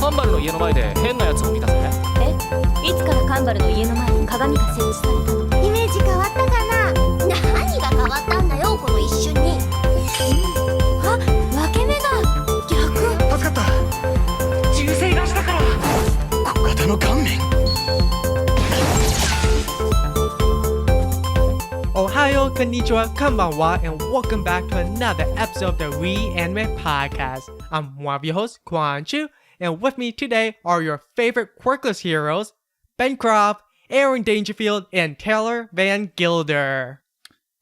カンバルの家の前で変なやつを見たぜ。いつからカンバルの家の前に鏡が設置されたの？イメージ変わったかな？何が変わったんだよ、この一瞬に。あ、分け目だ。逆。助かった。銃声がしたから。小型の顔面。Ohio, konnichiwa, konbanwa, and welcome back to another episode of the Re-Anime Podcast. I'm one of your hosts, Quan Chu, and with me today are your favorite quirkless heroes, Ben Croft, Aaron Dangerfield, and Taylor Van Gilder.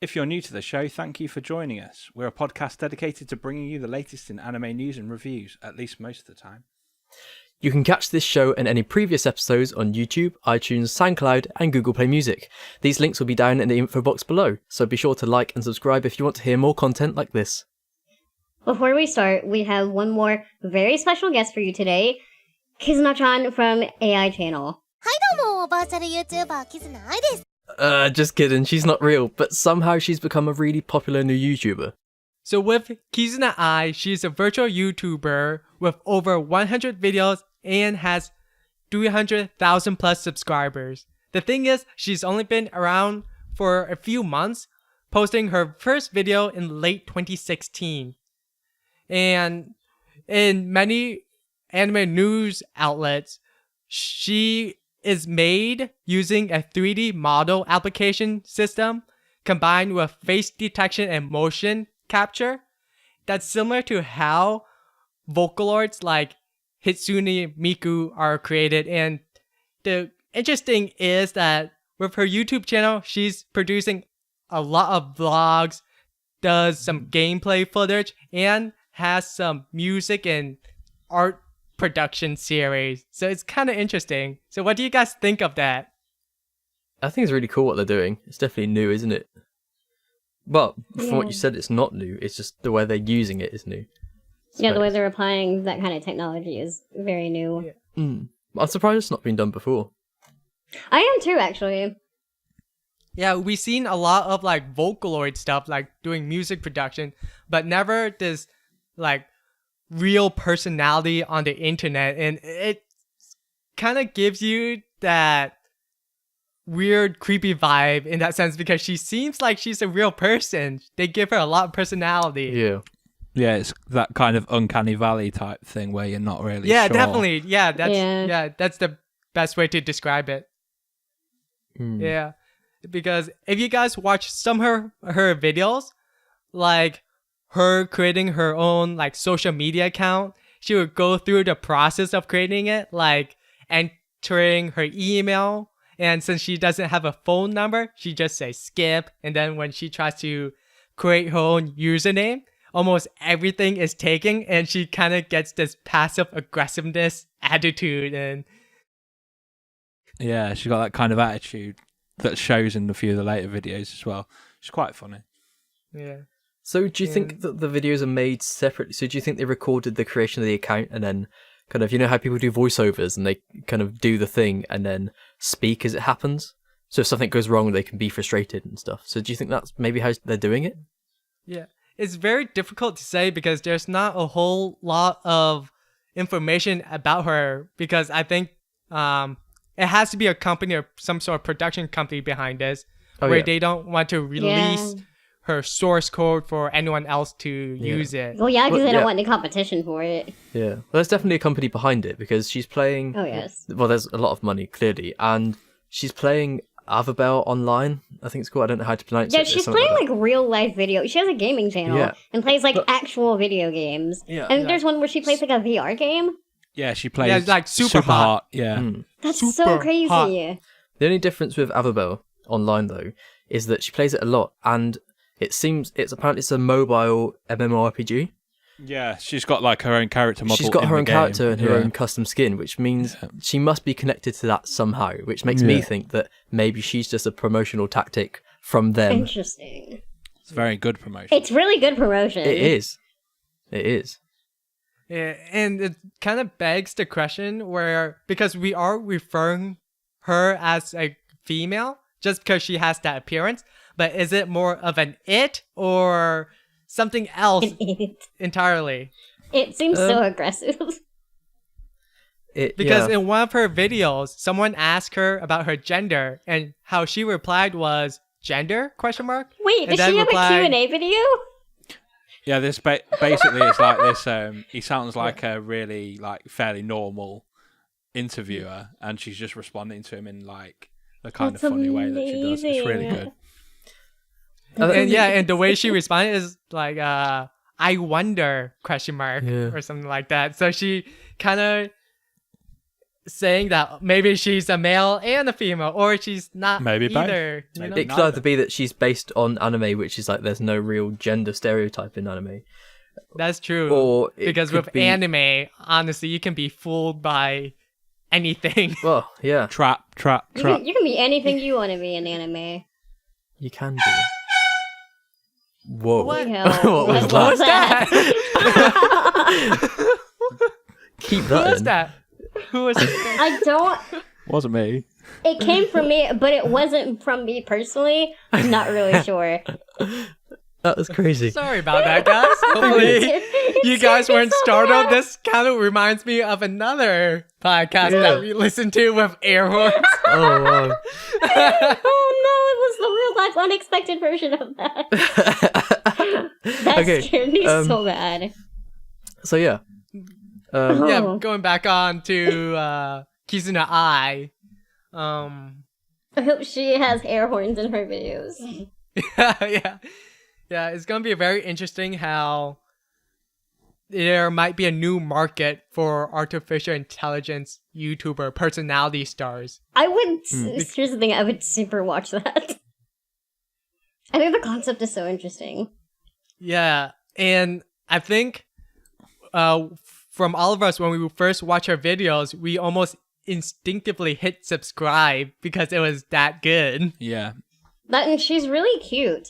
If you're new to the show, thank you for joining us. We're a podcast dedicated to bringing you the latest in anime news and reviews, at least most of the time. You can catch this show and any previous episodes on YouTube, iTunes, SoundCloud, and Google Play Music. These links will be down in the info box below, so be sure to like and subscribe if you want to hear more content like this. Before we start, we have one more very special guest for you today, Kizuna-chan from AI Channel. はいどうも、バーチャル YouTuber キズナアイです。 Just kidding, she's not real, but somehow she's become a really popular new YouTuber. So with Kizuna Ai, she's a virtual YouTuber with over 100 videos and has 300,000 plus subscribers. The thing is, she's only been around for a few months, posting her first video in late 2016. And in many anime news outlets, she is made using a 3D model application system combined with face detection and motion capture. That's similar to how Vocaloids like Hitsune Miku are created, and the interesting is that with her YouTube channel, she's producing a lot of vlogs, does some gameplay footage, and has some music and art production series. So it's kind of interesting. So what do you guys think of that? I think it's really cool what they're doing. It's definitely new, isn't it? Well, from what you said, it's not new. It's just the way they're using it is new. Yeah, the way they're applying that kind of technology is very new. Yeah. I'm surprised it's not been done before. I am too, actually. Yeah, we've seen a lot of like Vocaloid stuff, like doing music production, but never this like real personality on the internet, and it kind of gives you that weird creepy vibe in that sense because she seems like she's a real person. They give her a lot of personality. Yeah, it's that kind of uncanny valley type thing where you're not really yeah sure. Definitely that's the best way to describe it. Yeah, because if you guys watch some of her videos, like her creating her own like social media account, she would go through the process of creating it, like entering her email. And since she doesn't have a phone number, she just says skip. And then when she tries to create her own username, almost everything is taken. And she kind of gets this passive aggressiveness attitude. And yeah, she's got that kind of attitude that shows in a few of the later videos as well. She's quite funny. Yeah. So do you think that the videos are made separately? So do you think they recorded the creation of the account and then kind of, you know how people do voiceovers and they kind of do the thing and then speak as it happens? So if something goes wrong, they can be frustrated and stuff. So do you think that's maybe how they're doing it? Yeah. It's very difficult to say because there's not a whole lot of information about her, because I think it has to be a company or some sort of production company behind this they don't want to release her source code for anyone else to use it. Well, yeah, because they don't want any competition for it. Yeah. Well, there's definitely a company behind it because she's playing... Oh, yes. Well, there's a lot of money, clearly. And she's playing Averbell Online, I think it's called. I don't know how to pronounce it. Yeah, she's playing like real-life video. She has a gaming channel and plays like actual video games. Yeah. And there's one where she plays like a VR game. Yeah, she plays like super hot. Yeah. That's super so crazy. Hot. The only difference with Averbell Online, though, is that she plays it a lot, and apparently it's a mobile MMORPG. Yeah, she's got like her own character model. She's got her own game. character and her own custom skin, which means she must be connected to that somehow, which makes me think that maybe she's just a promotional tactic from them. Interesting. It's very good promotion. It's really good promotion. It is. Yeah, and it kind of begs the question because we are referring her as a female just because she has that appearance, but is it more of an it or something else entirely? It seems so aggressive. Because yeah. in one of her videos, someone asked her about her gender, and how she replied was gender ? Wait, And does then she have replied- a Q&A video? Yeah, this basically is like this. He sounds like a really like fairly normal interviewer, and she's just responding to him in like the kind That's of funny way that she does. It's really amazing. good. And the way she responded is like, I wonder ? Yeah. Or something like that. So she kind of saying that maybe she's a male and a female, or she's not Maybe both. either. You Maybe know? It could either be that she's based on anime, which is like there's no real gender stereotype in anime, That's true. or it Because could with be- anime, honestly, you can be fooled by anything. Well, yeah, Trap. You can be anything you want to be in anime. you can do. Whoa! What? Hell, What was What was that? Keep Who that was in. that? Who was that? I don't. Wasn't me. It came from me, but it wasn't from me personally. I'm not really sure. That was crazy. Sorry about that, guys. Hopefully, you guys weren't startled. This kind of reminds me of another podcast that we listened to with air horns. Oh wow! Oh no, it was the real life unexpected version of that. That Okay, scared me so bad. So yeah, Yeah, Oh. going back on to Kizuna Ai. I hope she has air horns in her videos. Yeah, it's gonna be very interesting how there might be a new market for artificial intelligence YouTuber personality stars. I would. Here's the thing: I would super watch that. I think the concept is so interesting. Yeah, and I think from all of us, when we first watch her videos, we almost instinctively hit subscribe because it was that good. Yeah. That and she's really cute.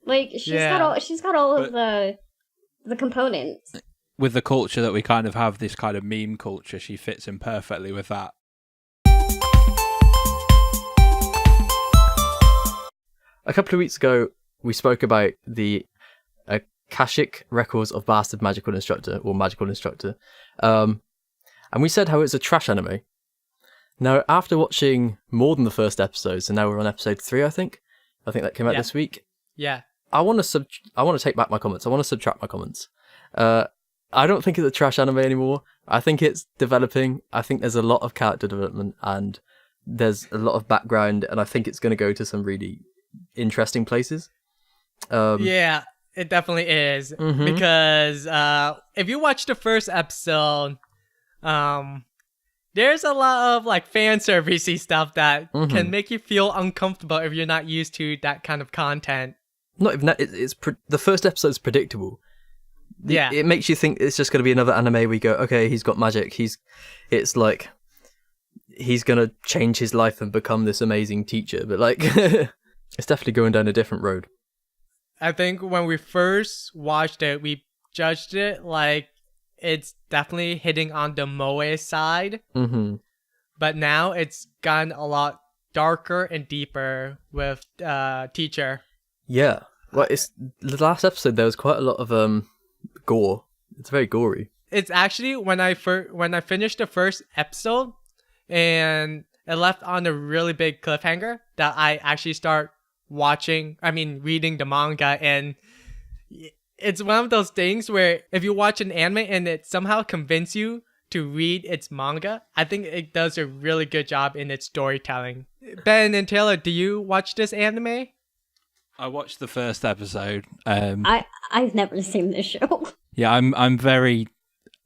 Like she's Yeah. got all of the components. With the culture that we kind of have, this kind of meme culture, she fits in perfectly with that. a couple of weeks ago we spoke about the Akashic Records of Bastard Magical Instructor, or Magical Instructor, and we said how it's a trash anime. Now, after watching more than the first episode, so now we're on episode 3, I think that came out Yeah. this week. Yeah. I want to take back my comments. I want to subtract my comments. I don't think it's a trash anime anymore. I think it's developing. I think there's a lot of character development and there's a lot of background, and I think it's going to go to some really interesting places. Yeah, it definitely is. Mhm. Because if you watch the first episode, there's a lot of like fan servicey stuff that can make you feel uncomfortable if you're not used to that kind of content. Not even that. The first episode's predictable. Yeah. It makes you think it's just going to be another anime where you go, okay, he's got magic. It's like he's going to change his life and become this amazing teacher. But like, it's definitely going down a different road. I think when we first watched it, we judged it like it's definitely hitting on the moe side. Mm-hmm. But now it's gotten a lot darker and deeper with teacher. Yeah. Well, it's the last episode. There was quite a lot of gore. It's very gory. It's actually when I finished the first episode and it left on a really big cliffhanger that I actually start reading the manga, and it's one of those things where if you watch an anime and it somehow convinces you to read its manga, I think it does a really good job in its storytelling. Ben and Taylor, do you watch this anime? I watched the first episode. I've never seen this show. Yeah, I'm very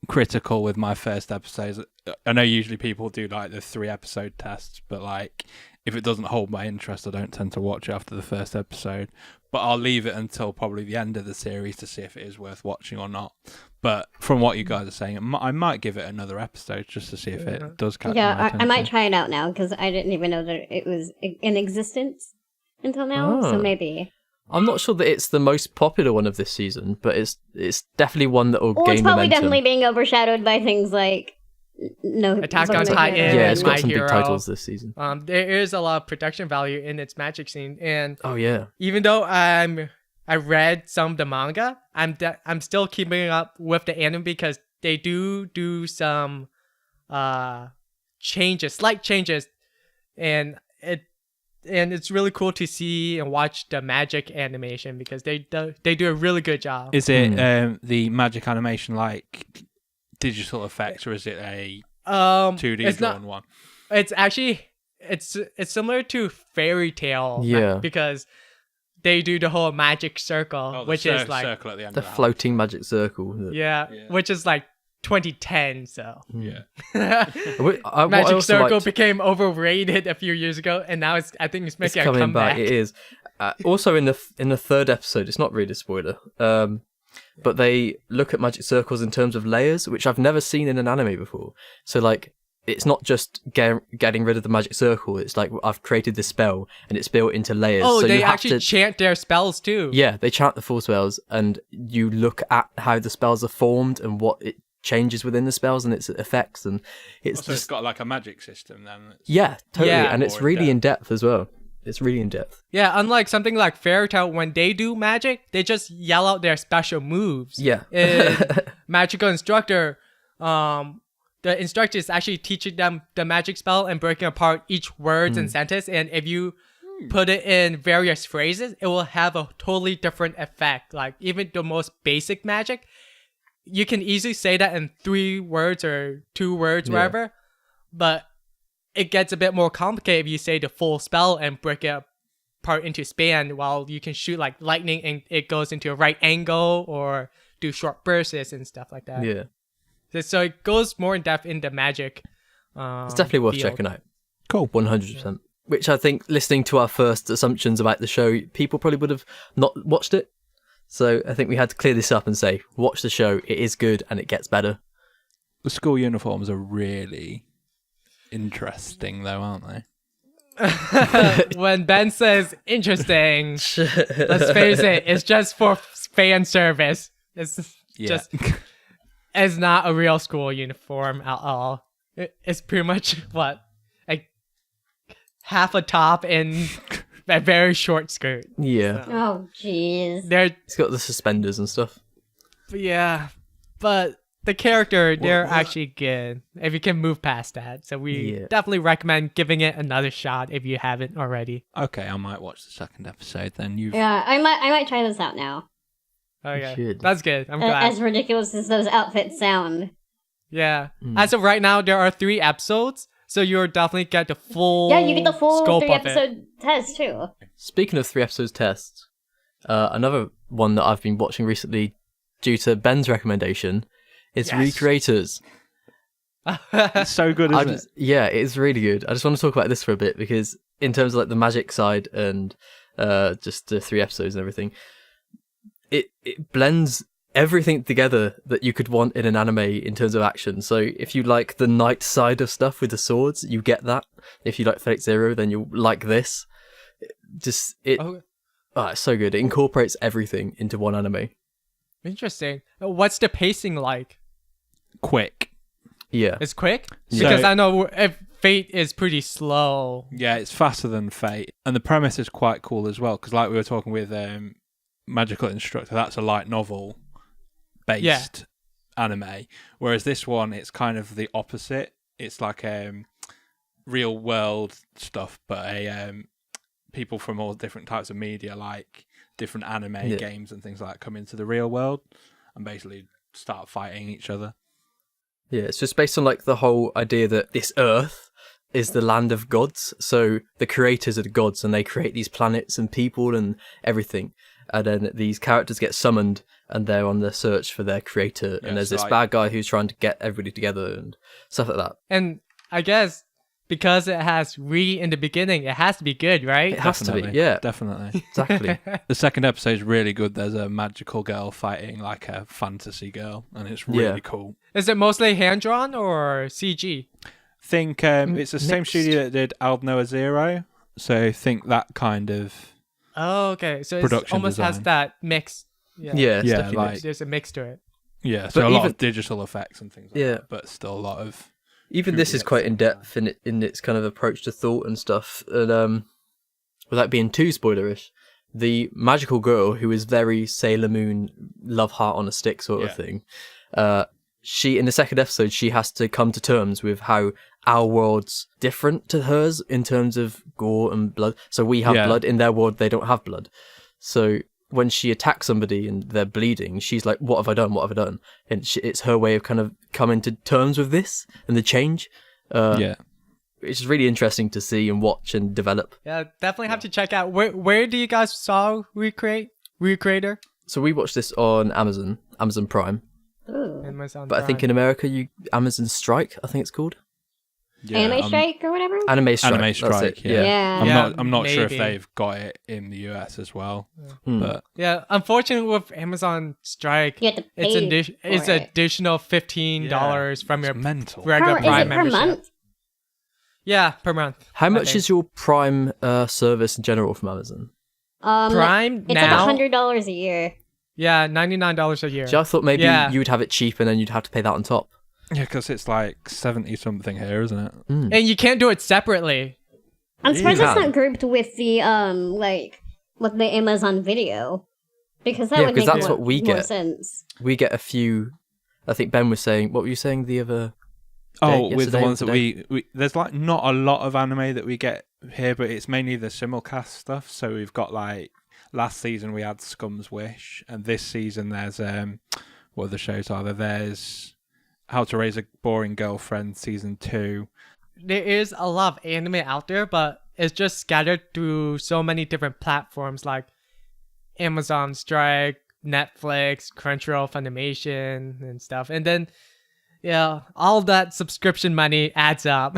critical with my first episodes. I know usually people do like the 3 episode tests, but like if it doesn't hold my interest, I don't tend to watch it after the first episode. But I'll leave it until probably the end of the series to see if it is worth watching or not. But from what you guys are saying, I might give it another episode just to see if it does catch my Yeah, attention. I might try it out now because I didn't even know that it was in existence until now. So Oh. maybe. I'm not sure that it's the most popular one of this season, but it's definitely one that will Well, gain it's probably momentum. definitely being overshadowed by things like Attack on Boku no Titan. Hero Yeah, and it's got My some Hero. big titles this season. There is a lot of production value in its magic scene, and Oh yeah. even though I read some of the manga, I'm still keeping up with the anime because they do some slight changes, and it's really cool to see and watch the magic animation because they do a really good job. Is it the magic animation like digital effects, or is it a 2D drawn one? It's actually it's similar to Fairy Tale, because they do the whole magic circle, which is like circle at the end The of floating magic circle. which is like 2010. So Yeah. Magic Circle became overrated a few years ago, and now I think it's making a coming comeback. back. It is. Also in the third episode, it's not really a spoiler, but they look at magic circles in terms of layers, which I've never seen in an anime before. So like, it's not just getting rid of the magic circle. It's like, I've created this spell and it's built into layers. Oh, so they you have actually chant their spells too. Yeah, they chant the full spells, and you look at how the spells are formed and what it changes within the spells and its effects, and it's So it's got like a magic system then. Yeah, totally, Yeah. and it's really in depth as well. It's really in depth. Yeah, unlike something like Fairy Tail, when they do magic, they just yell out their special moves. Yeah. In Magical Instructor, the instructor is actually teaching them the magic spell and breaking apart each words and sentence, and if you put it in various phrases, it will have a totally different effect. Like, even the most basic magic, you can easily say that in 3 words or 2 words, whatever, but it gets a bit more complicated if you say the full spell and break it apart into span, while you can shoot like lightning and it goes into a right angle, or do short bursts and stuff like that. Yeah, So it goes more in depth in the magic. it's definitely worth field. checking out. Cool. 100%. Which I think, listening to our first assumptions about the show, people probably would have not watched it. So I think we had to clear this up and say, watch the show. It is good and it gets better. The school uniforms are really interesting, though, aren't they? When Ben says interesting, let's face it, it's just for fan service. It's just, it's not a real school uniform at all. It's pretty much like half a top and a very short skirt. Yeah. Oh, jeez. It's got the suspenders and stuff. But the character, they're actually good if you can move past that. So we definitely recommend giving it another shot if you haven't already. Okay, I might watch the second episode then. Yeah, I might try this out now. Okay, should. that's good. I'm glad. As ridiculous as those outfits sound. Yeah. As of right now, there are 3 episodes, so you'll definitely get the full Yeah, you get the full scope 3 of it. episode test too. Speaking of 3 episodes tests, another one that I've been watching recently due to Ben's recommendation is Recreators. It's so good, isn't it? Yeah, it is really good. I just want to talk about this for a bit because in terms of like the magic side and just the 3 episodes and everything, it blends everything together that you could want in an anime in terms of action. So if you like the knight side of stuff with the swords, you get that. If you like Fate Zero, then you'll like this. It's so good. It incorporates everything into one anime. Interesting. What's the pacing like? Quick. Yeah. It's quick? So- Because I know if Fate is pretty slow. Yeah, it's faster than Fate. And the premise is quite cool as well, because like we were talking with Magical Instructor, that's a light novel based anime. Whereas this one, it's kind of the opposite. It's like real world stuff, but people from all different types of media, like different anime games and things like that, come into the real world and basically start fighting each other. Yeah, it's just based on like the whole idea that this Earth is the land of gods. So the creators are the gods and they create these planets and people and everything. And then these characters get summoned and they're on the search for their creator. And there's this bad guy who's trying to get everybody together and stuff like that. And I guess because it has re in the beginning, it has to be good, right? It has to be, yeah. Definitely. Exactly. The second episode is really good. There's a magical girl fighting like a fantasy girl, and it's really cool. Is it mostly hand-drawn or CG? Think it's the same studio that did Noah Zero, so think that kind of Oh, okay. So it almost has design. that mix. Yeah, Yeah, it's Yeah, definitely like- mixed. There's a mix to it. yeah, so But a lot even- of digital effects and things like Yeah. that, but still a lot of Even this is quite in depth in its kind of approach to thought and stuff. And without being too spoilerish, the magical girl who is very Sailor Moon love heart on a stick sort of thing, she in the second episode she has to come to terms with how our world's different to hers in terms of gore and blood. So we have blood in their world; they don't have blood. So when she attacks somebody and they're bleeding, she's like, "What have I done? What have I done?" And it's her way of kind of coming to terms with this and the change. Which is really interesting to see and watch and develop. Yeah, definitely have to check out. Where do you guys saw Recreator? So we watched this on Amazon Prime. Ooh. Amazon But I think in America, Amazon Strike, I think it's called. Yeah, Anime Strike or whatever? Anime Strike. Anime that's Strike. it, Yeah. I'm not sure if maybe. they've got it in the US as well, Hmm. but Yeah, unfortunately with Amazon Strike, You have to pay it's for it. additional $15 from your it's mental. regular Is Prime it per membership. month? Yeah, per month. How I much think. is your Prime service in general from Amazon? Prime It's now? like $100 a year. Yeah, $99 a year. See, I thought maybe Yeah. you would have it cheap and then you'd have to pay that on top. Yeah, because it's like 70 something here, isn't it? And you can't do it separately. I'm surprised Yeah. it's not grouped with the with the Amazon Video, because that Yeah, would 'cause make that's more, what we more get. sense. We get a few. I think Ben was saying. What were you saying the other? Oh, with the yesterday or ones that we there's like not a lot of anime that we get here, but it's mainly the simulcast stuff. So we've got like last season we had Scum's Wish, and this season there's what other shows are there? There's How to Raise a Boring Girlfriend season 2. There is a lot of anime out there, but it's just scattered through so many different platforms like Amazon Strike, Netflix, Crunchyroll, Funimation, and stuff. And then, yeah, all that subscription money adds up.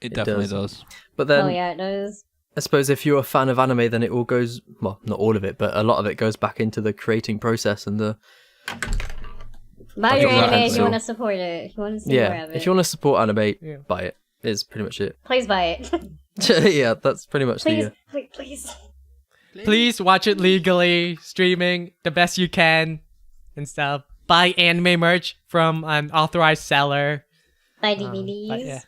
It definitely does. But then Oh yeah, it does. I suppose if you're a fan of anime, then it all goes. Well, not all of it, but a lot of it goes back into the creating process and the. Buy your think that anime if answers you all. want to support it. If you want to see more Yeah, of it. if you want to support anime, Yeah. buy it. Is pretty much it. Please buy it. Yeah, that's pretty much please, the. please. Please watch it legally, streaming the best you can, and stuff. Buy anime merch from an authorized seller. Buy DVDs. But yeah,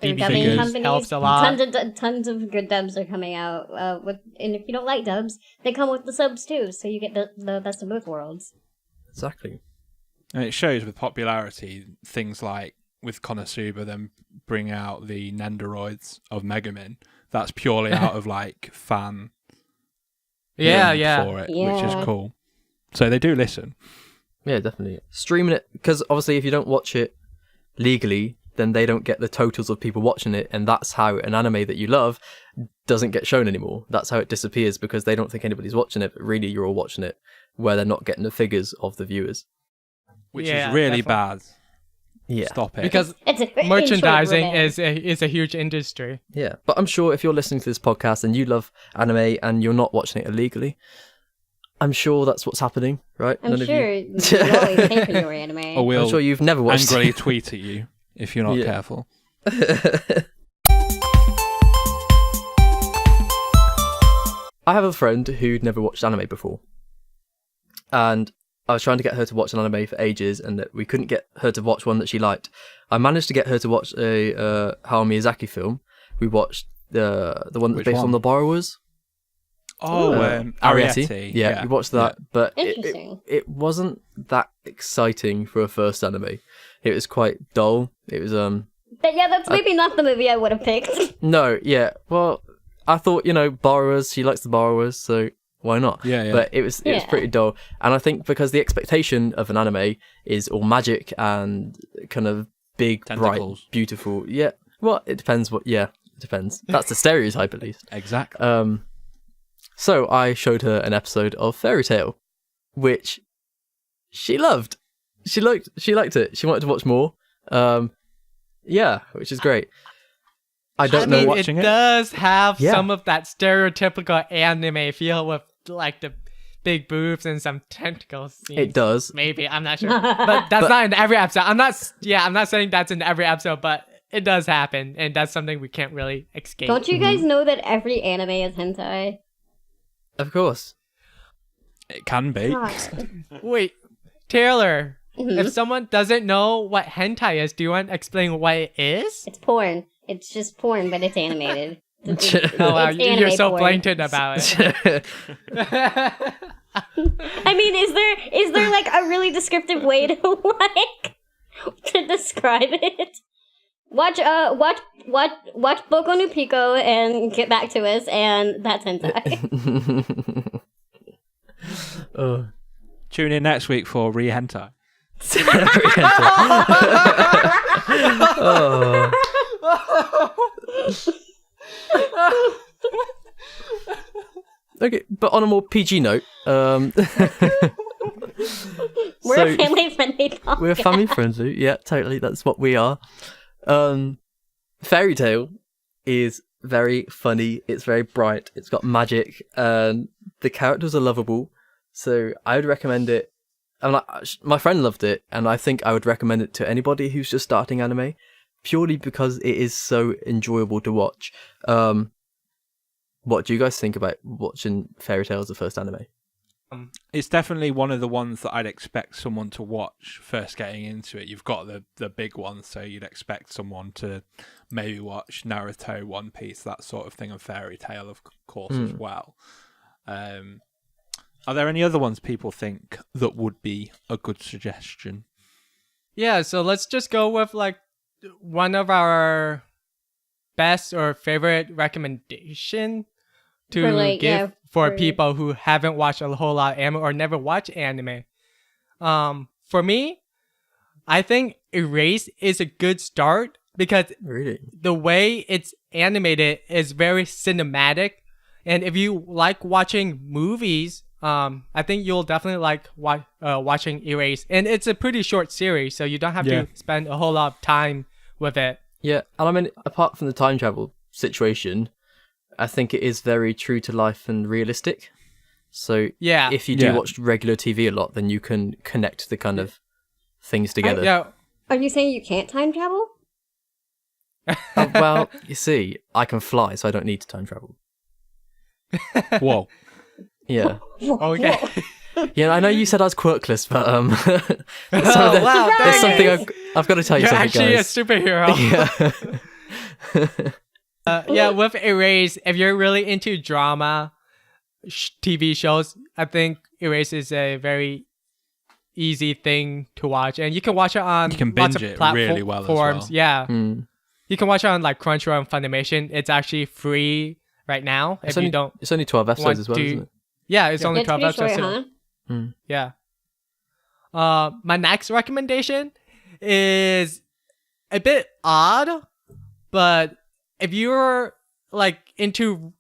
Through DVD dubbing figures companies. helps a lot. Tons of good dubs are coming out. And if you don't like dubs, they come with the subs too, so you get the best of both worlds. Exactly. And it shows with popularity things like with Konosuba them bring out the Nendoroids of Megamin. That's purely out of like fan yeah. for it, which Yeah. is cool. So they do listen. Yeah, definitely. Streaming it, because obviously if you don't watch it legally, then they don't get the totals of people watching it, and that's how an anime that you love doesn't get shown anymore. That's how it disappears, because they don't think anybody's watching it, but really you're all watching it, where they're not getting the figures of the viewers. Which Yeah, is really definitely. bad. Yeah. Stop it. Because It's a merchandising in short, is a huge industry. Yeah, but I'm sure if you're listening to this podcast and you love anime and you're not watching it illegally, I'm sure that's what's happening, right? I'm None sure of you always pay for your anime. or I'm we'll sure you've never watched angrily it. tweet at you if you're not Yeah. careful. I have a friend who'd never watched anime before, and I was trying to get her to watch an anime for ages, and that we couldn't get her to watch one that she liked. I managed to get her to watch a Hayao Miyazaki film. We watched the one that's Which based one? on The Borrowers. Oh, Ariete. Yeah, we watched that, but Interesting. it wasn't that exciting for a first anime. It was quite dull. It was But yeah, that's maybe not the movie I would have picked. no, yeah. Well, I thought, Borrowers. She likes The Borrowers, so why not? Yeah, yeah. But it was Yeah. pretty dull, and I think because the expectation of an anime is all magic and kind of big, Tentacles. bright, beautiful. Yeah. Well, it depends. It depends. That's the stereotype, at least. Exactly. So I showed her an episode of Fairy Tail, which she loved. She liked it. She wanted to watch more. Yeah, which is great. I don't know mean, what. watching it it. does have Yeah. some of that stereotypical anime feel with like the big boobs and some tentacle scenes. It does. Maybe, I'm not sure. But that's not in every episode. I'm not saying that's in every episode, but it does happen, and that's something we can't really escape. Don't you guys know that every anime is hentai? Of course. It can be. God. Wait, Taylor, Mhm. if someone doesn't know what hentai is, do you want to explain what it is? It's porn. It's just porn, but it's animated. Oh wow, It's you're anime so porn. blatant about it. I mean, is there like a really descriptive way to like to describe it. Watch Boku no Pico and get back to us, and that's hentai. Oh. Tune in next week for Re-Hentai. Oh. Okay, but on a more PG note, We're a family-friendly podcast. we're family friendly. Yeah, totally. That's what we are. Fairy Tale is very funny. It's very bright. It's got magic, and the characters are lovable. So I would recommend it. And my friend loved it, and I think I would recommend it to anybody who's just starting anime, purely because it is so enjoyable to watch. What do you guys think about watching Fairy Tail as the first anime? It's definitely one of the ones that I'd expect someone to watch first getting into it. You've got the big ones, so you'd expect someone to maybe watch Naruto, One Piece, that sort of thing, and Fairy Tail, of course, as well. Are there any other ones people think that would be a good suggestion? Yeah, so let's just go with like one of our best or favorite recommendation to give for people who haven't watched a whole lot of anime or never watched anime. For me, I think Erase is a good start because the way it's animated is very cinematic, and if you like watching movies, I think you'll definitely like watching Erase, and it's a pretty short series, so you don't have to spend a whole lot of time with it. Yeah, and I mean, apart from the time travel situation, I think it is very true to life and realistic. So if you do watch regular TV a lot, then you can connect the kind of things together. Are you saying you can't time travel? Well, you see, I can fly, so I don't need to time travel. Whoa. Yeah. Okay. Yeah, I know you said I was quirkless, but wow, there's something I've got to tell you. You're something, actually guys. a superhero. Yeah. With Erase, if you're really into drama TV shows, I think Erase is a very easy thing to watch, and you can watch it on You can lots binge of it platforms. really well as well. Yeah, Mm. you can watch it on like Crunchyroll and Funimation. It's actually free right now. It's if you don't, It's only 12 episodes as well, to- isn't it? yeah, it's only It's 12 pretty episodes. short, so- huh? Mm. Yeah. My next recommendation is a bit odd, but if you're like into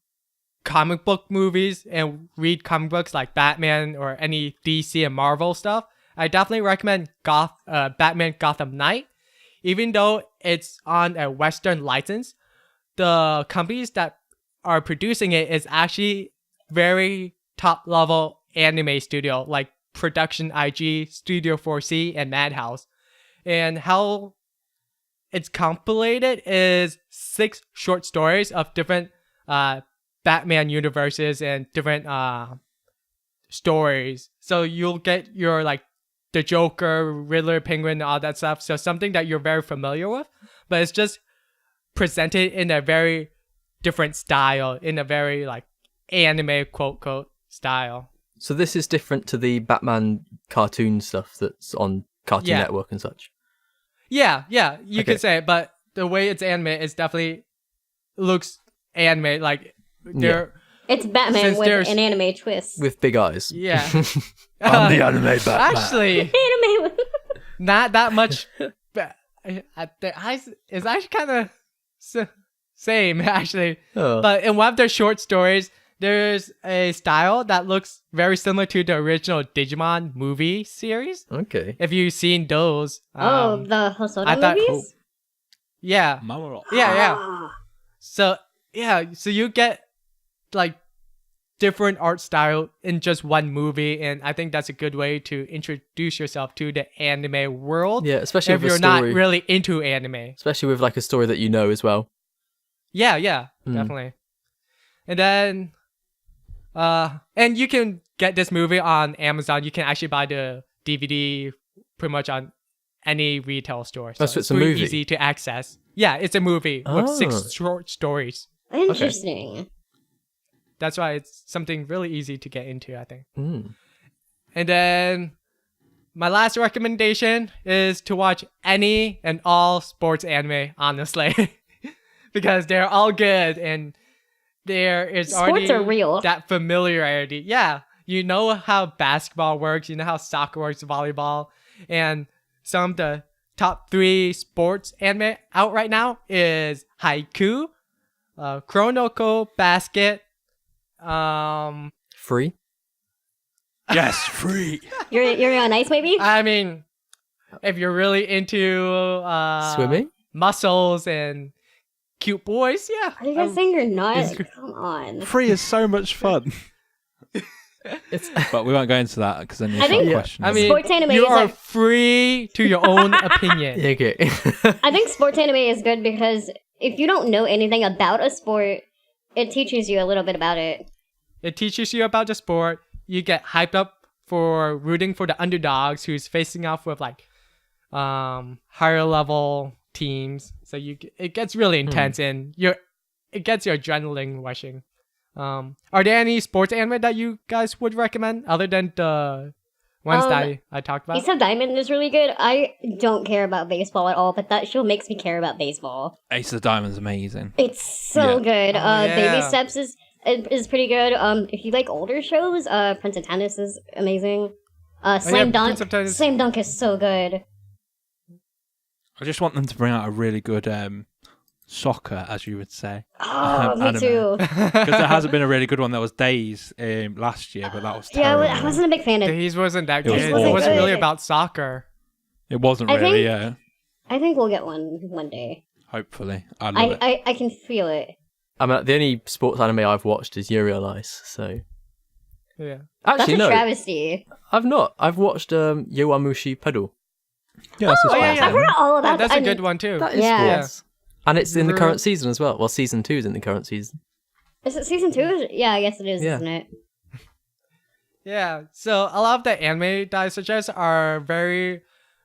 comic book movies and read comic books like Batman or any DC and Marvel stuff, I definitely recommend Batman Gotham Knight. Even though it's on a Western license, the companies that are producing it is actually very top level anime studio like Production IG, Studio 4C, and Madhouse. And how it's compilated is 6 short stories of different Batman universes and different stories. So you'll get your like the Joker, Riddler, Penguin, all that stuff. So something that you're very familiar with, but it's just presented in a very different style, in a very like anime quote style. So this is different to the Batman cartoon stuff that's on Cartoon Network and such. Yeah, you could say it, but the way it's animated is definitely looks anime. Like they're It's Batman Since with there's- an anime twist. With big eyes. yeah. I'm the anime Batman. Actually, Anime with... not that much. The eyes is actually kind of same actually. Oh. But in one of their short stories, there's a style that looks very similar to the original Digimon movie series. Okay. If you've seen those, the Hosoda I thought- movies? yeah, Mamoru. yeah. So you get like different art style in just one movie, and I think that's a good way to introduce yourself to the anime world. Yeah, especially if with a you're not story. really into anime. Especially with like a story that you know as well. Yeah, Mm. definitely. And then, and you can get this movie on Amazon. You can actually buy the DVD pretty much on any retail store. Oh, so it's a pretty movie? easy to access. Yeah, it's a movie with Oh. 6 short stories. Interesting. That's why it's something really easy to get into, I think. Mm. And then my last recommendation is to watch any and all sports anime, honestly, because they're all good and there is Sports already are real. that familiarity. Yeah, you know how basketball works, you know how soccer works, volleyball, and some of the top 3 sports anime out right now is Haiku, Chronoko Basket, Free. Yes, free. You're on ice, maybe? I mean, if you're really into Swimming. muscles and cute boys, yeah. Are you guys saying you're not? Come on. Free is so much fun. It's But we won't go into that because then you I start think- questioning. I mean, Sports anime you is are like- free to your own opinion. okay. I think sports anime is good because if you don't know anything about a sport, it teaches you a little bit about it. It teaches you about the sport. You get hyped up for rooting for the underdogs who's facing off with like higher level teams. So it gets really intense and it gets your adrenaline rushing. Are there any sports anime that you guys would recommend other than the ones that I talked about? Ace of Diamond is really good. I don't care about baseball at all, but that show makes me care about baseball. Ace of the Diamond's amazing. It's so good. yeah. Baby Steps is pretty good. If you like older shows, Prince of Tennis is amazing. Slam Dunk. Prince of Tennis. Slam Dunk is so good. I just want them to bring out a really good soccer, as you would say. Oh, me anime. too. Because there hasn't been a really good one. There was Days last year, but that was Yeah, terrible. I wasn't a big fan of. His wasn't that It was good. It awful. wasn't really good. about soccer. It wasn't I really, think- yeah. I think we'll get one day. Hopefully. I love it. I can feel it. I mean, the only sports anime I've watched is Yuri on Ice. So Yeah. That's actually, a no, travesty. I've not. I've watched Yowamushi Pedal. Yeah, that's Oh, yeah, a yeah. I've heard all about That's a that. good one too. That is Yeah. sports. And it's in the Real- current season as well. Well, season 2 is in the current season. Is it season 2? Yeah, I guess it is, Yeah. isn't it? Yeah. So a lot of the anime that I suggest are very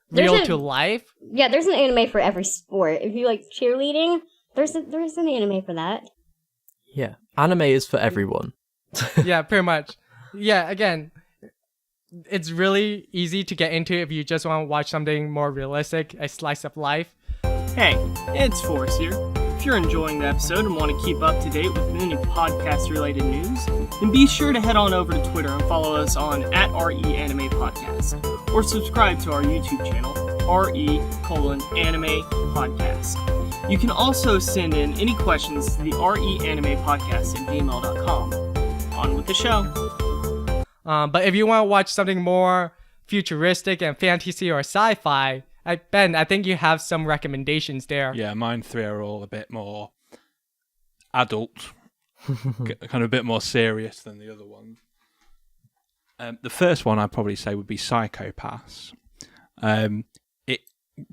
There's real a- to life. Yeah, there's an anime for every sport. If you like cheerleading, there's an anime for that. Yeah. Anime is for everyone. Yeah, pretty much. Yeah, again, it's really easy to get into if you just want to watch something more realistic, a slice of life. Hey, it's Forrest here. If you're enjoying the episode and want to keep up to date with any podcast-related news, then be sure to head on over to Twitter and follow us on @RE Anime Podcast, or subscribe to our YouTube channel, RE:\Anime Podcast. You can also send in any questions to the reanimepodcast@gmail.com. On with the show. But if you want to watch something more futuristic and fantasy or sci-fi, Ben, I think you have some recommendations there. Yeah, mine 3 are all a bit more adult, kind of a bit more serious than the other ones. The first one I'd probably say would be Pyscho-Pass. It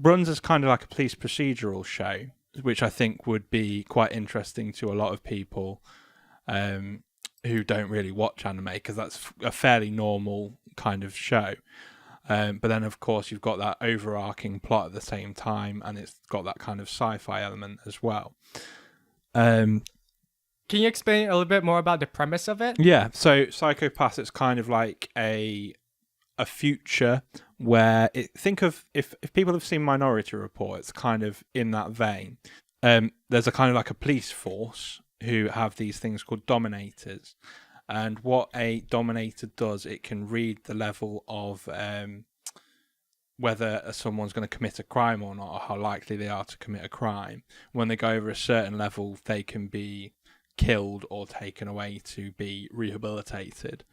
runs as kind of like a police procedural show, which I think would be quite interesting to a lot of people who don't really watch anime, because that's a fairly normal kind of show. But then, of course, you've got that overarching plot at the same time, and it's got that kind of sci-fi element as well. Can you explain a little bit more about the premise of it? Yeah, so Pyscho-Pass, it's kind of like a future where think of if people have seen Minority Report, it's kind of in that vein. There's a kind of like a police force who have these things called dominators. And what a dominator does, it can read the level of whether someone's going to commit a crime or not, or how likely they are to commit a crime. When they go over a certain level, they can be killed or taken away to be rehabilitated.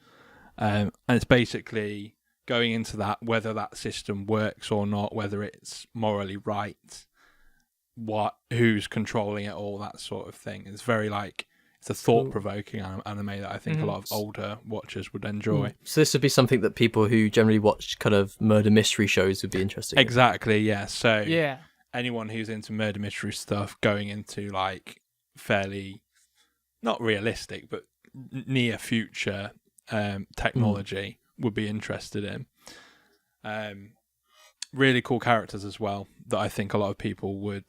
And it's basically going into that, whether that system works or not, whether it's morally right, who's controlling it, all that sort of thing. It's very it's a thought-provoking anime that I think a lot of older watchers would enjoy. So this would be something that people who generally watch kind of murder mystery shows would be interested in. Exactly, yeah. So Yeah. anyone who's into murder mystery stuff going into fairly, not realistic, but near future technology would be interested in. Really cool characters as well that I think a lot of people would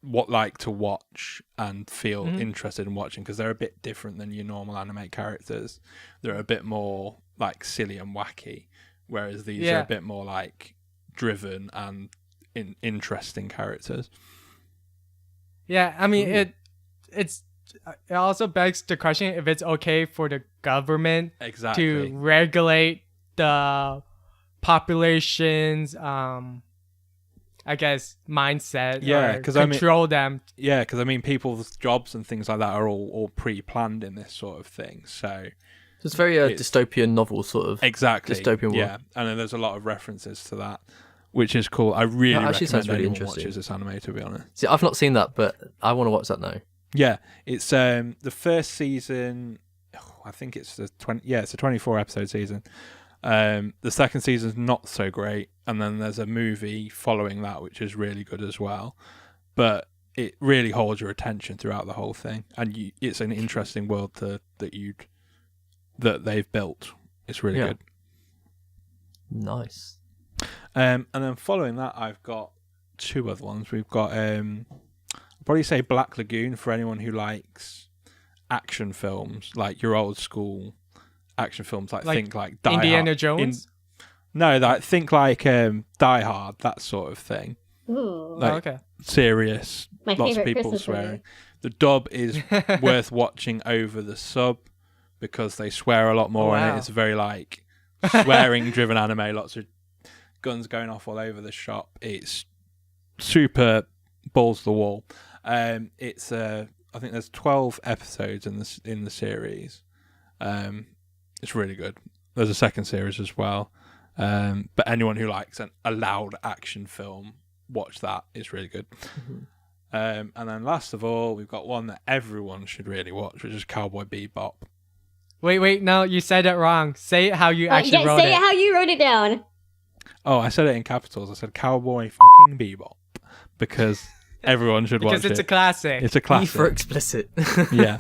like to watch and feel interested in watching, because they're a bit different than your normal anime characters. They're a bit more silly and wacky, whereas these are a bit more like driven and interesting characters. Yeah, I mean it also begs the question if it's okay for the government to regulate the population's I guess mindset, or control them. Yeah, because I mean people's jobs and things like that are all pre-planned in this sort of thing. So it's very dystopian novel sort of dystopian world. Yeah, and then there's a lot of references to that, which is cool. I really recommend anyone watches this anime, to be honest. See, I've not seen that, but I want to watch that now. Yeah, it's the first season. I think it's the 20. Yeah, it's a 24 episode season. The second season's not so great, and then there's a movie following that, which is really good as well. But it really holds your attention throughout the whole thing, and it's an interesting world that they've built. It's really good. Nice. And then following that, I've got two other ones. We've got I'll probably say Black Lagoon for anyone who likes action films, like your old school action films, like think like Die Indiana Hard. Jones. Think like Die Hard, that sort of thing. Ooh. Like, serious. My lots of favorite people Christmas swearing. movie. The dub is worth watching over the sub because they swear a lot more in it. It's a very like swearing driven anime, lots of guns going off all over the shop. It's super balls to the wall. It's I think there's 12 episodes in the series. It's really good. There's a second series as well. But anyone who likes a loud action film, watch that. It's really good. And then last of all, we've got one that everyone should really watch, which is Cowboy Bebop. Wait, no, you said it wrong. Say it how you actually wrote it. Say it how you wrote it down. Oh, I said it in capitals. I said Cowboy fucking Bebop because everyone should watch it. Because it's a classic. It's a classic. E for explicit. Yeah.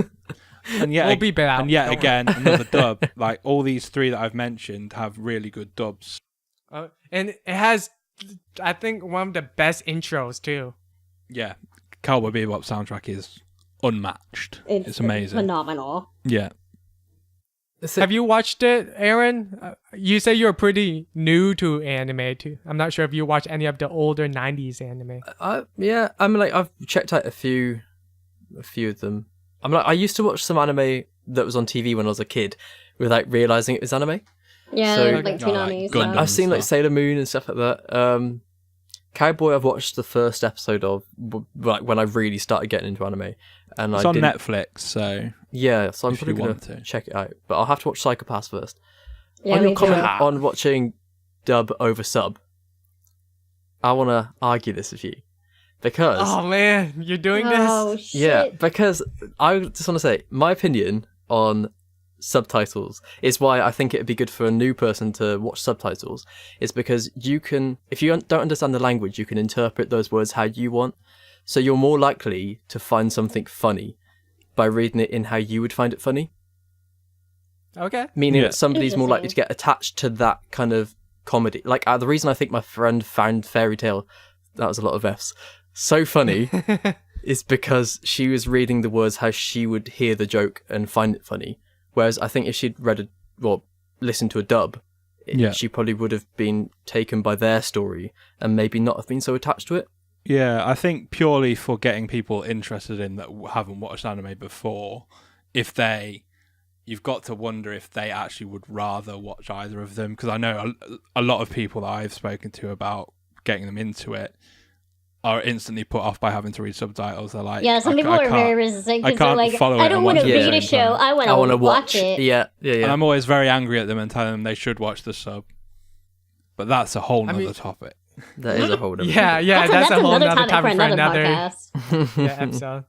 And yet, we'll be back. And yet again, another dub. Like all these three that I've mentioned have really good dubs. And it has, I think, one of the best intros too. Yeah. Cowboy Bebop soundtrack is unmatched. It's amazing. Phenomenal. Yeah. Have you watched it, Aaron? You say you're pretty new to anime too. I'm not sure if you watch any of the older 90s anime. Yeah, I mean, like I've checked out a few of them. I'm like, I used to watch some anime that was on TV when I was a kid without realizing it was anime. Yeah, so, like Toonami. Gundam I've seen like stuff. Sailor Moon and stuff like that. Cowboy, I've watched the first episode of like when I really started getting into anime, and it's on Netflix, so yeah, so I'm probably gonna check it out. But I'll have to watch Pyscho-Pass first. Yeah, on your me comment too. on watching dub over sub, I want to argue this with you because oh man, you're doing Oh this? shit. yeah, because I just want to say my opinion on subtitles is why I think it'd be good for a new person to watch subtitles is because you can, if you don't understand the language, you can interpret those words how you want, so you're more likely to find something funny by reading it in how you would find it funny, Okay. meaning that somebody's more likely to get attached to that kind of comedy. Like the reason I think my friend found Fairy Tale, that was a lot of F's, so funny is because she was reading the words how she would hear the joke and find it funny. Whereas I think if she'd listened to a dub, she probably would have been taken by their story and maybe not have been so attached to it. Yeah, I think purely for getting people interested in that haven't watched anime before, you've got to wonder if they actually would rather watch either of them. Because I know a lot of people that I've spoken to about getting them into it are instantly put off by having to read subtitles. They're like, Yeah, some people are very resistant because they're like, follow I it don't and want to watch it at read the a same show, time. I want to watch it. Yeah. And I'm always very angry at them and telling them they should watch the sub. But that's a whole nother topic. That is a whole other Yeah, that's a whole another nother topic for another podcast. episode.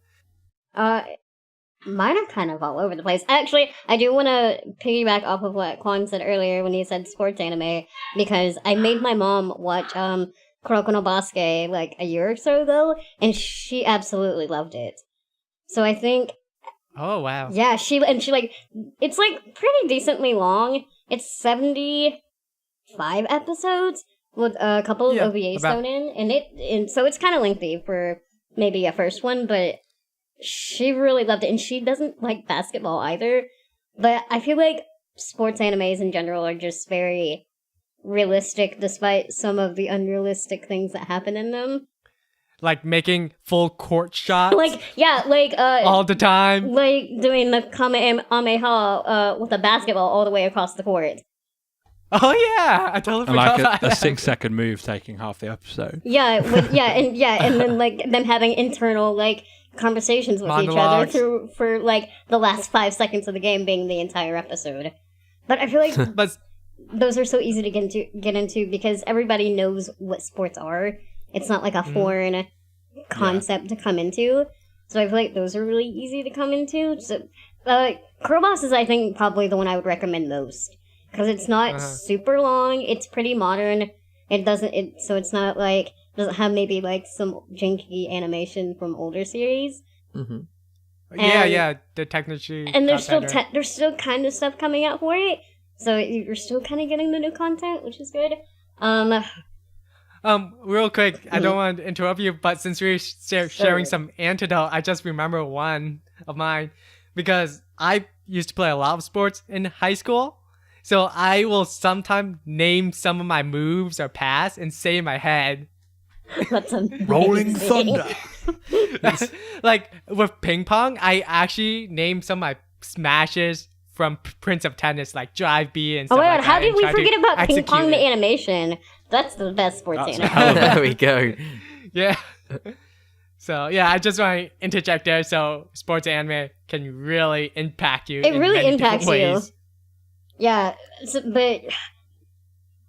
Mine are kind of all over the place. Actually, I do want to piggyback off of what Kwon said earlier when he said sports anime, because I made my mom watch Kuroko no Basuke like a year or so ago, and she absolutely loved it. So I think, Oh wow. yeah, she like, it's like pretty decently long. It's 75 episodes with a couple of OVAs thrown in, and so it's kind of lengthy for maybe a first one, but she really loved it, and she doesn't like basketball either. But I feel like sports animes in general are just very realistic despite some of the unrealistic things that happen in them. Like making full court shots. All the time. Like doing the Kamehameha with a basketball all the way across the court. Oh yeah, I totally And forgot like about a that. 6-second move taking half the episode. And then like them having internal like conversations with Monologues. each other for like the last 5 seconds of the game being the entire episode. But I feel like But those are so easy to get into because everybody knows what sports are. It's not like a foreign concept to come into. So I feel like those are really easy to come into. So, Crowboss is, I think, probably the one I would recommend most. Because it's not super long. It's pretty modern. So it's not like, doesn't have maybe like some janky animation from older series. Mm-hmm. Yeah, the technology. And there's got still better. there's still kind of stuff coming out for it. So you're still kind of getting the new content, which is good. Real quick, I don't want to interrupt you, but since we're sharing some antidote, I just remember one of mine because I used to play a lot of sports in high school. So I will sometimes name some of my moves or pass and say in my head. That's amazing. Rolling Thunder. Like with ping pong, I actually named some of my smashes from Prince of Tennis, like Drive B and stuff Oh my like god, that. how did and we try to forget about ping execute pong the it. animation? That's the best sports animation. There we go. Yeah. So yeah, I just want to interject there. So sports anime can really impact you. It in really many impacts different you. ways. Yeah, but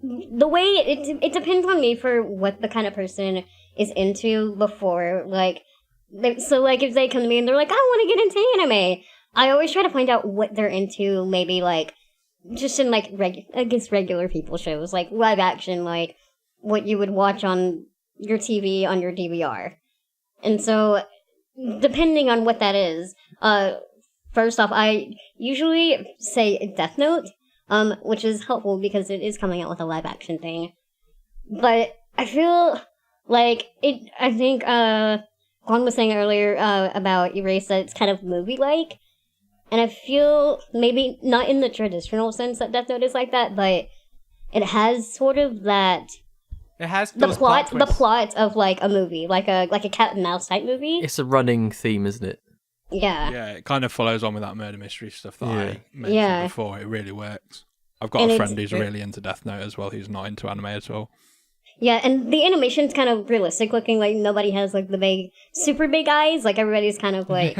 the way it depends on me for what the kind of person is into before. So if they come to me and they're like, I want to get into anime, I always try to find out what they're into. Maybe like just in like regular people shows, like live action, like what you would watch on your TV on your DVR. And so depending on what that is, first off, I usually say Death Note, which is helpful because it is coming out with a live action thing. But I feel like I think Juan was saying earlier about Erase that it's kind of movie-like. And I feel maybe not in the traditional sense that Death Note is like that, but it has sort of that. It has the those plot twists. of like a movie, like a cat and mouse type movie. It's a running theme, isn't it? Yeah. Yeah, it kind of follows on with that murder mystery stuff that I mentioned Yeah. before. It really works. I've got And a it's- friend who's really into Death Note as well, who's not into anime at all. Yeah, and the animation's kind of realistic looking. Like nobody has like the big, super big eyes. Like everybody's kind of like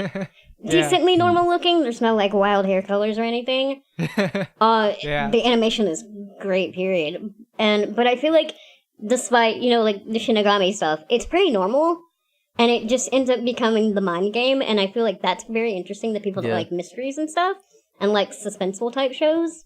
decently normal looking. There's no like wild hair colors or anything. Yeah. The animation is great. Period. But I feel like despite like the Shinigami stuff, it's pretty normal. And it just ends up becoming the mind game, and I feel like that's very interesting to people that like mysteries and stuff, and like suspenseful type shows.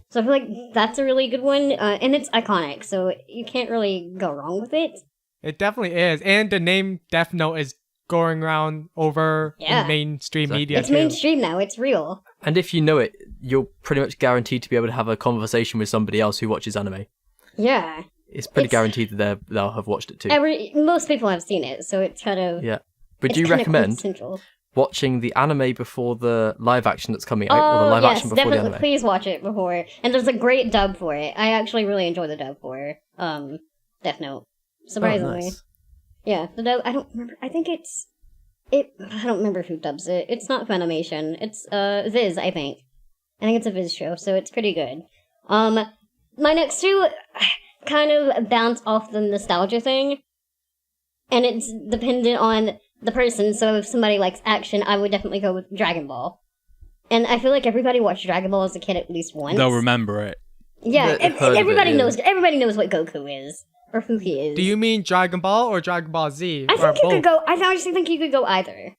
So I feel like that's a really good one, and it's iconic, so you can't really go wrong with it. It definitely is. And the name Death Note is going around over in mainstream media It's too. mainstream now, it's real. And if you know it, you're pretty much guaranteed to be able to have a conversation with somebody else who watches anime. Yeah. It's pretty guaranteed that they'll have watched it too. Most people have seen it, so it's kind of... Yeah. But it's do you kind of recommend essential. watching the anime before the live action that's coming out, or the live action before definitely. the anime? Please watch it before. And there's a great dub for it. I actually really enjoy the dub for Death Note. Surprisingly. Oh, nice. Yeah, the dub, I don't remember. I think I don't remember who dubs it. It's not Funimation. It's Viz, I think. I think it's a Viz show, so it's pretty good. My next two kind of bounce off the nostalgia thing. And it's dependent on the person, so if somebody likes action, I would definitely go with Dragon Ball. And I feel like everybody watched Dragon Ball as a kid at least once. They'll rember it. Yeah, They've heard of everybody it, yeah. knows. Everybody knows what Goku is or who he is. Do you mean Dragon Ball or Dragon Ball Z? I or think you both? could go. I honestly think you could go either.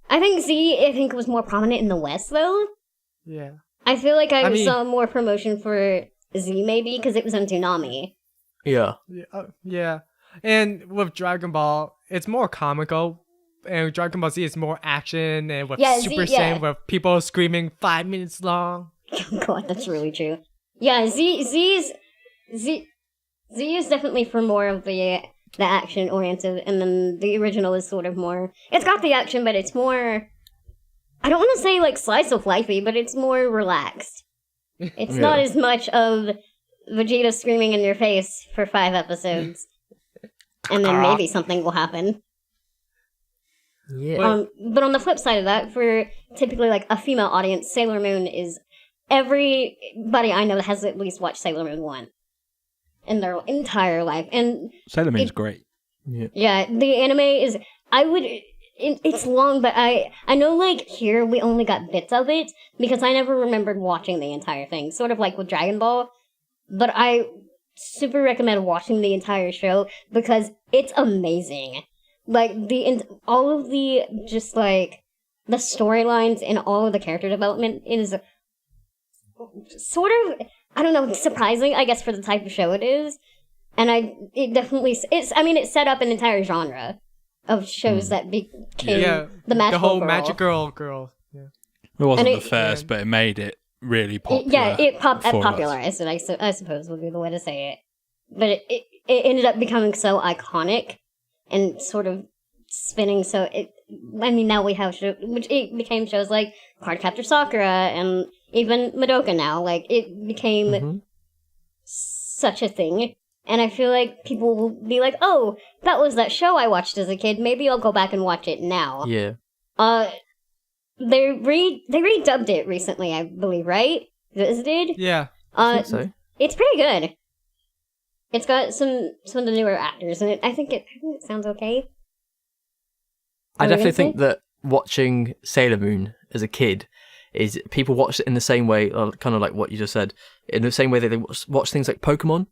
I think Z. I think was more prominent in the West, though. Yeah. I feel like I, I mean- saw more promotion for Z maybe because it was on Toonami. Yeah. Yeah. And with Dragon Ball, it's more comical. And Dragon Ball Z is more action and with Yeah, Super Z, yeah. Saiyan with people screaming 5 minutes long. God, that's really true. Yeah, Z is definitely for more of the action oriented, and then the original is sort of more. It's got the action, but it's more. I don't want to say like slice of lifey, but it's more relaxed. It's not as much of Vegeta screaming in your face for 5 episodes. And then maybe something will happen. Yeah. But on the flip side of that, for typically like a female audience, Sailor Moon is everybody I know has at least watched Sailor Moon 1 in their entire life. And Sailor Moon's great. yeah, the anime is, it's long, but I know like here we only got bits of it because I never remembered watching the entire thing, sort of like with Dragon Ball. But I super recommend watching the entire show because it's amazing. Like all of the just like the storylines and all of the character development is sort of, I don't know, surprising, I guess, for the type of show it is. And it set up an entire genre of shows that became the whole Magic Girl. Yeah. It wasn't the first, but it made it really popular. It popularized it, I suppose would be the way to say it. But it ended up becoming so iconic and sort of spinning. So now we have it became shows like Cardcaptor Sakura and even Madoka now. Like, it became such a thing. And I feel like people will be like, oh, that was that show I watched as a kid. Maybe I'll go back and watch it now. Yeah. They redubbed it recently, I believe, right? Viz did? Yeah. I think so. It's pretty good. It's got some of the newer actors in it. I think it sounds okay. I definitely think that watching Sailor Moon as a kid is people watch it in the same way, kind of like what you just said, in the same way that they watch things like Pokemon.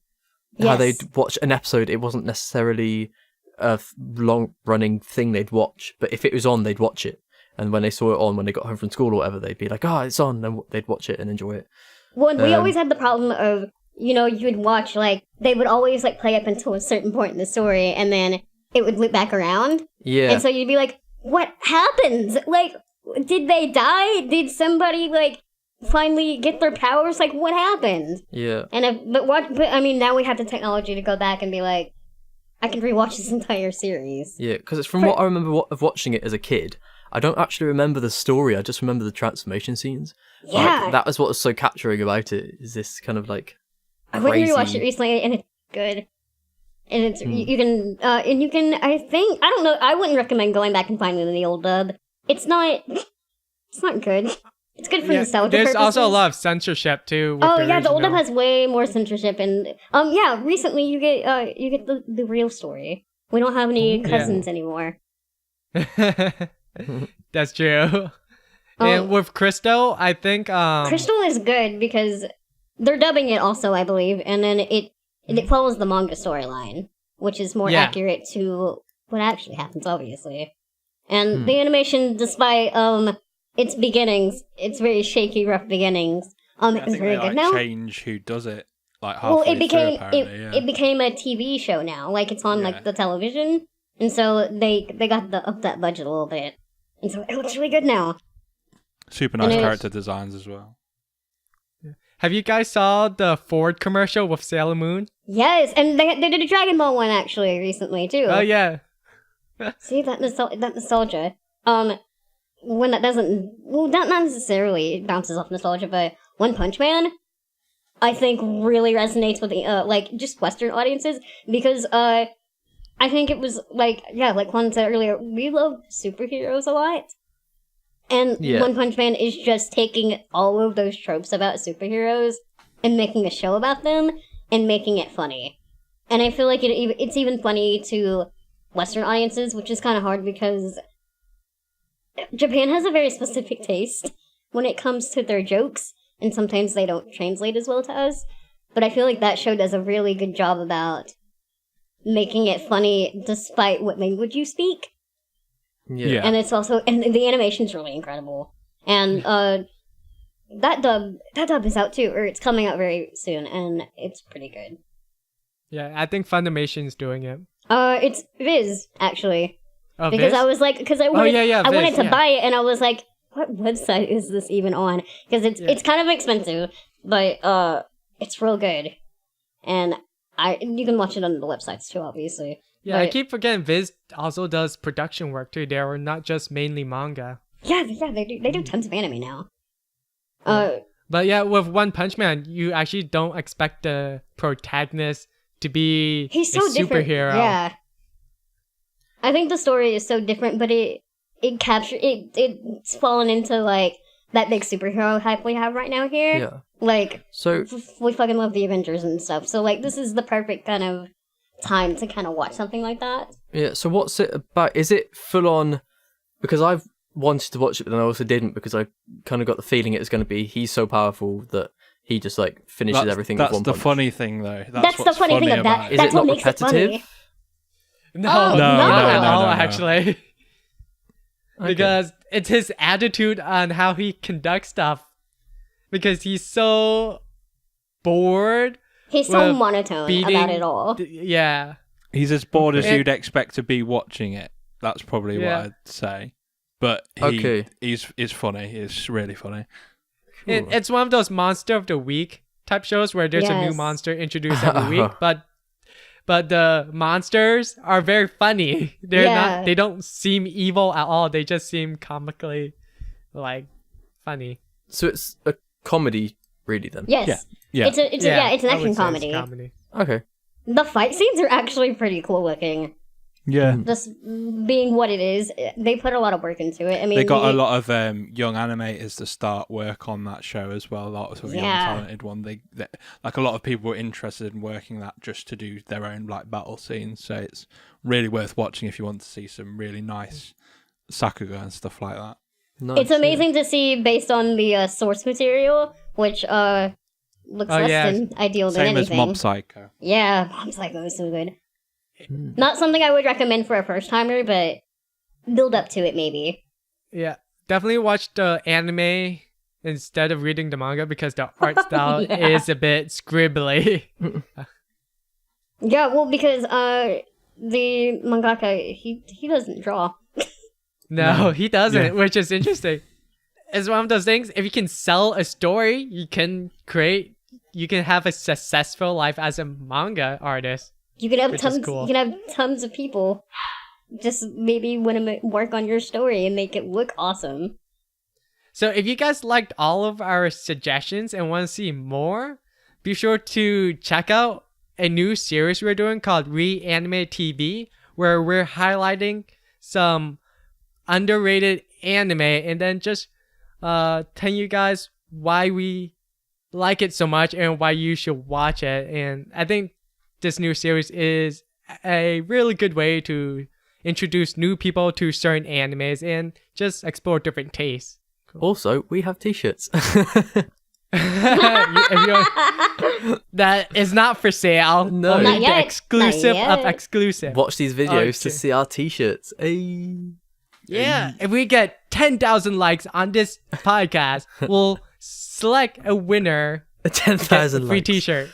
Yes. How they'd watch an episode, it wasn't necessarily a long-running thing they'd watch, but if it was on, they'd watch it. And when they saw it on, when they got home from school or whatever, they'd be like, it's on, and they'd watch it and enjoy it. Well, we always had the problem of, you would watch, like, they would always, like, play up until a certain point in the story, and then it would loop back around. Yeah. And so you'd be like, what happened? Like, did they die? Did somebody, like, finally get their powers? Like, what happened? Yeah. Now we have the technology to go back and be like, I can rewatch this entire series. Yeah, because it's from what I remember of watching it as a kid. I don't actually remember the story. I just remember the transformation scenes. Yeah. That was what was so capturing about it. Is this kind of like I went and crazy... rewatched it recently, and it's good. And it's you can I think, I don't know, I wouldn't recommend going back and finding the old dub. It's not good. It's good for nostalgia There's purposes. also a lot of censorship too. The old dub has way more censorship, and recently you get the real story. We don't have any cousins anymore. That's true. And with Crystal, I think Crystal is good because they're dubbing it also, I believe, and then it follows the manga storyline, which is more accurate to what actually happens, obviously. And the animation, despite its beginnings, its very shaky, rough beginnings, is very good now. Change who does it, like halfway it became a TV show now. Like, it's on like the television, and so they got up that budget a little bit, and so it looks really good now. Super nice character designs as well. Have you guys saw the Ford commercial with Sailor Moon? Yes, and they did a Dragon Ball one actually recently too. Oh yeah. See that nostalgia. When that doesn't, not necessarily bounces off nostalgia, but One Punch Man, I think really resonates with the just Western audiences because I think it was like Juan said earlier, we love superheroes a lot. And One Punch Man is just taking all of those tropes about superheroes and making a show about them and making it funny. And I feel like it's even funny to Western audiences, which is kind of hard because Japan has a very specific taste when it comes to their jokes, and sometimes they don't translate as well to us. But I feel like that show does a really good job about making it funny despite what language you speak. Yeah. And it's also, and the animation's really incredible. And that dub is out too, or it's coming out very soon, and it's pretty good. Yeah, I think Funimation's doing it. It's Viz, actually. Oh, because Viz? I was like, I wanted to Viz, buy it, and I was like, what website is this even on? Because it's kind of expensive, but it's real good. And you can watch it on the websites too, obviously. Yeah, I keep forgetting Viz also does production work too. They're not just mainly manga. Yeah, they do tons of anime now. But yeah, with One Punch Man, you actually don't expect the protagonist to be He's so a different. superhero. Yeah. I think the story is so different, but it's fallen into like that big superhero hype we have right now here. Yeah. Like, So we fucking love the Avengers and stuff. So like, this is the perfect kind of time to kind of watch something like that. yeah. So what's it about? Is it full on? Because I've wanted to watch it, but then I also didn't because I kind of got the feeling it was going to be he's so powerful that he just like finishes everything with That's one the punch. funny thing, though. That's the what's funny thing about about it. Is that's it what not makes it funny. repetitive? No, Oh, not at no, all, no. actually. Okay. Because it's his attitude on how he conducts stuff. Because he's so bored. He's so with monotone beating about it all. Yeah. He's as bored as Okay. you'd expect to be watching it. That's probably what Yeah. I'd say. But he's funny. It's really funny. It's one of those monster of the week type shows where there's a new Yes. monster introduced every week, but the monsters are very funny. They don't seem evil at all. They just seem comically like funny. So it's a comedy, really? Then. Yes. Yeah. It's an I action would say it's comedy. Okay. The fight scenes are actually pretty cool looking. Yeah. Just being what it is, they put a lot of work into it. I mean, They got a lot of young animators to start work on that show as well. A lot of young talented one. They like a lot of people were interested in working that just to do their own like battle scenes. So it's really worth watching if you want to see some really nice Sakuga and stuff like that. Nice, it's amazing to see based on the source material, which looks less than ideal than Same anything. as Mob Psycho. Yeah, Mob Psycho is so good. Not something I would recommend for a first timer, but build up to it maybe. Yeah, definitely watch the anime instead of reading the manga because the art style is a bit scribbly. Yeah, well, because the mangaka he doesn't draw. No, he doesn't, which is interesting. It's one of those things. If you can sell a story, you can have a successful life as a manga artist. You can have Which tons. is cool. You can have tons of people just maybe want to work on your story and make it look awesome. So if you guys liked all of our suggestions and want to see more, be sure to check out a new series we're doing called Reanimate TV, where we're highlighting some underrated anime and then just telling you guys why we like it so much and why you should watch it. And I think this new series is a really good way to introduce new people to certain animes and just explore different tastes. Also, we have t-shirts. That is not for sale. No. Only Not the yet. exclusive Not of yet. exclusive. Watch these videos to Okay. see our t-shirts. Hey. Yeah, if we get 10,000 likes on this podcast, we'll select a winner. 10,000 free likes. t-shirt.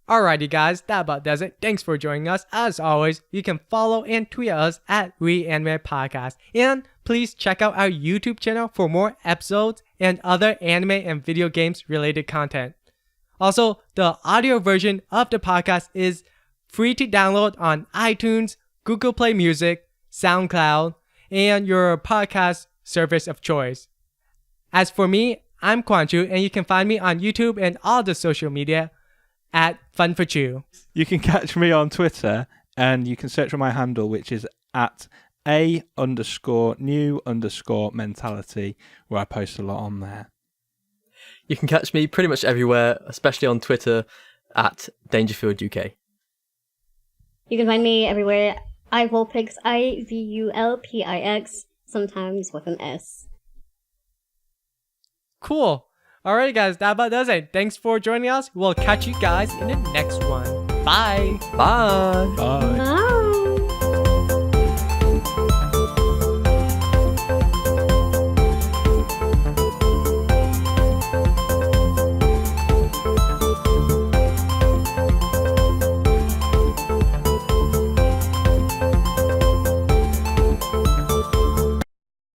Alrighty guys, that about does it. Thanks for joining us. As always, you can follow and tweet us at Reanimate Podcast. And please check out our YouTube channel for more episodes and other anime and video games related content. Also, the audio version of the podcast is free to download on iTunes, Google Play Music, SoundCloud, and your podcast service of choice. As for me, I'm Kwanchu, and you can find me on YouTube and all the social media at Fun for Chew. You can catch me on Twitter and you can search for my handle, which is at _new_mentality, where I post a lot on there. You can catch me pretty much everywhere, especially on Twitter at Dangerfield UK. You can find me everywhere. Ivulpix, IVULPIX, sometimes with an S. Cool. Alright guys, that about does it. Thanks for joining us. We'll catch you guys in the next one. Bye. Bye. Bye. Bye.